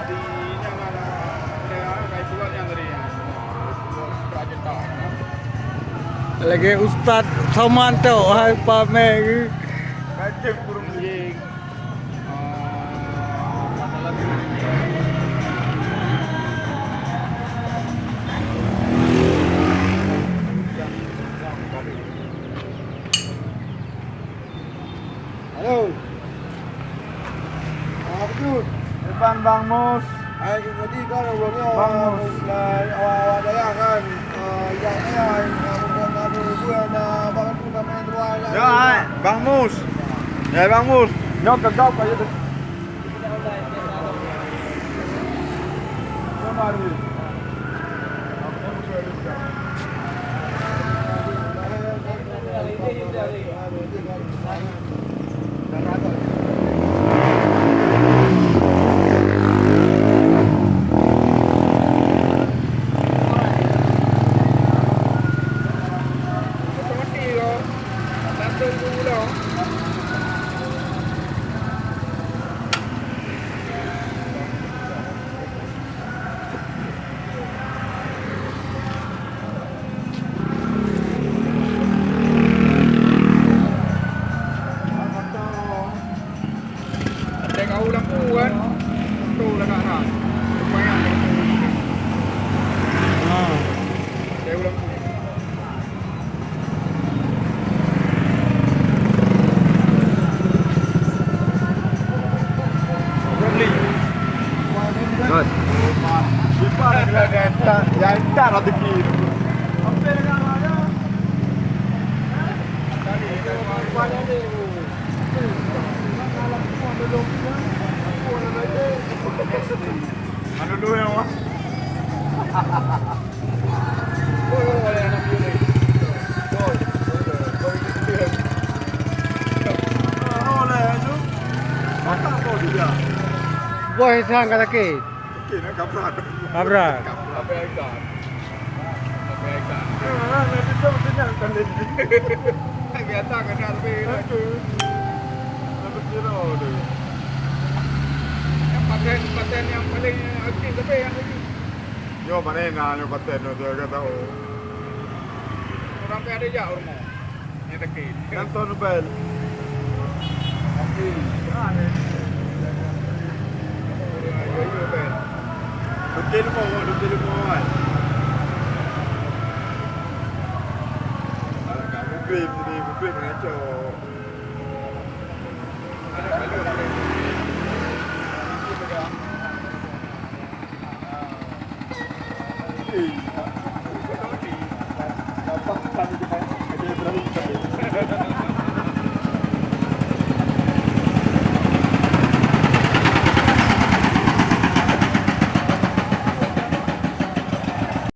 Di jangan ada kayak tuan yang dari Rajasthan. Lagi Ustaz Samanto hai pamer. Kacang kurung jing. Masalah Halo. Abdul, depan Bang Mus. Hai, tadi kan orangnya Bang Mus awal daya kan. Yang bukan aku bukan Bang tu kami dua. ya, Bang Mus. Ya, Bang Mus. Nyok kegap aja tu. Kemari. Kau lampu kan, tu lah kat arah. Supaya kau lampu. Beli. Good. Siapa yang tak nak pergi. Apa dengan mana? Tadi mana ni? Ano dulu yang mas? Boleh anak pilih. Boleh tu. Mata kau dia. Boy sang kata ke. Okey nak kaprat. Abra. Apa yang ikan? Apa yang ikan? Nanti tu senang kan dia. Biasa kan tapi tu. Nampak kira tu. Paten yang paling aktif tapi yang lagi. Yo mana nak yo paten tu aku tahu. Orang ada jauh rumah. Yang tekit. Kantor Nobel. Okey. Ada. Yo Ben. Betul mau kan. Kalau kamu beli mengaco. Ada